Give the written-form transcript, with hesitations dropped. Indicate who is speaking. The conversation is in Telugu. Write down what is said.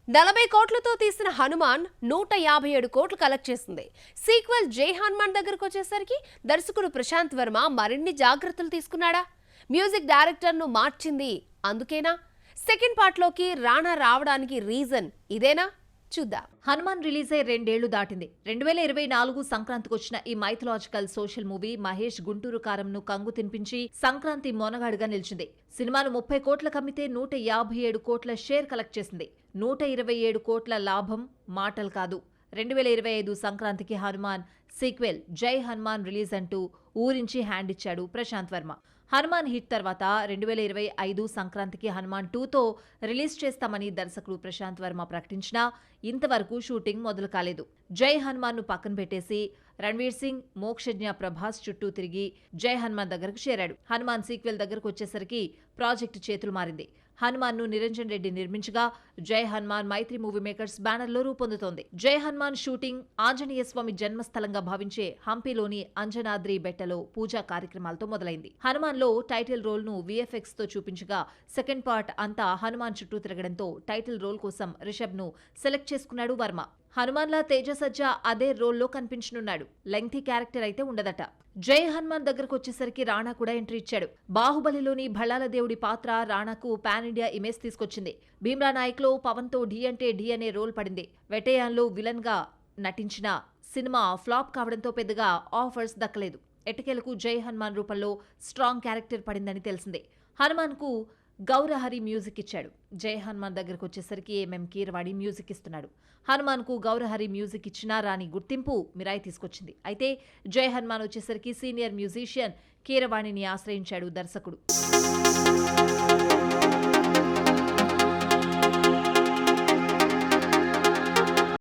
Speaker 1: 40 కోట్లతో తీసిన హనుమాన్ 157 కోట్లు కలెక్ట్ చేసింది. సీక్వెల్ జై హనుమాన్ దగ్గరకు వచ్చేసరికి దర్శకుడు ప్రశాంత్ వర్మ మరిన్ని జాగ్రత్తలు తీసుకున్నాడా? మ్యూజిక్ డైరెక్టర్ను మార్చింది అందుకేనా? సెకండ్ పార్ట్లోకి రాణా రావడానికి రీజన్ ఇదేనా? చూద్దాం.
Speaker 2: హనుమాన్ రిలీజ్ అయి 2 ఏళ్లు దాటింది. 2024 సంక్రాంతికి వచ్చిన ఈ mythological social movie Mahesh Guntur కారంను కంగు తినిపించి సంక్రాంతి మొనగాడుగా నిలిచింది. సినిమాను 30 కోట్ల కమ్మితే 157 కోట్ల షేర్ కలెక్ట్ చేసింది. 127 కోట్ల లాభం మాటలు కాదు. 2025 సంక్రాంతికి హనుమాన్ సీక్వెల్ జై హనుమాన్ రిలీజ్ అంటూ ఊరించి హ్యాండ్ ఇచ్చాడు ప్రశాంత్ వర్మ. హనుమాన్ హిట్ తర్వాత 2025 సంక్రాంతికి హనుమాన్ 2తో రిలీజ్ చేస్తామని దర్శకుడు ప్రశాంత్ వర్మ ప్రకటించినా ఇంతవరకు షూటింగ్ మొదలు కాలేదు. జై హనుమాన్ ను పక్కన పెట్టేసి రణ్వీర్ సింగ్, మోక్షజ్ఞ ప్రభాస్ చుట్టూ తిరిగి జై హనుమాన్ దగ్గరకు చేరాడు. హనుమాన్ సీక్వెల్ దగ్గరకు వచ్చేసరికి ప్రాజెక్టు చేతులు మారింది. హనుమాన్ ను నిరంజన్ రెడ్డి నిర్మించగా జై హనుమాన్ మైత్రి మూవీ మేకర్స్ బ్యానర్ లో రూపొందుతోంది. జై హనుమాన్ షూటింగ్ ఆంజనేయ స్వామి జన్మస్థలంగా భావించే హంపీలోని అంజనాద్రి బెట్టలో పూజా కార్యక్రమాలతో మొదలైంది. హనుమాన్ లో టైటిల్ రోల్ ను విఎఫ్ఎక్స్ తో చూపించగా సెకండ్ పార్ట్ అంతా హనుమాన్ చుట్టూ తిరగడంతో టైటిల్ రోల్ కోసం రిషబ్ ను సెలెక్ట్ చేసుకున్నాడు వర్మ. హనుమాన్లా తేజసజ్జ అదే రోల్లో కనిపించనున్నాడు. లెంగ్తీ క్యారెక్టర్ అయితే ఉండదట. జై హనుమాన్ దగ్గరకు వచ్చేసరికి రాణా కూడా ఎంట్రీ ఇచ్చాడు. బాహుబలిలోని భళాల దేవుడి పాత్ర రాణాకు పాన్ ఇండియా ఇమేజ్ తీసుకొచ్చింది. భీమ్లా నాయక్లో పవన్ తో ఢీ అంటే ఢీ అనే రోల్ పడింది. వెటయాన్లో విలన్ గా నటించిన సినిమా ఫ్లాప్ కావడంతో పెద్దగా ఆఫర్స్ దక్కలేదు. ఎట్టకేలకు జై హనుమాన్ రూపంలో స్ట్రాంగ్ క్యారెక్టర్ పడిందని తెలిసింది. హనుమాన్ కు గౌరహరి మ్యూజిక్ ఇచ్చాడు. జై హనుమాన్ దగ్గరకు వచ్చేసరికి ఎంఎం కీరవాణి మ్యూజిక్ ఇస్తున్నాడు. హనుమాన్ కు గౌరహరి మ్యూజిక్ ఇచ్చినా రాని గుర్తింపు మిరాయి తీసుకొచ్చింది. అయితే జై హనుమాన్ వచ్చేసరికి సీనియర్ మ్యూజిషియన్ కీరవాణిని ఆశ్రయించాడు దర్శకుడు.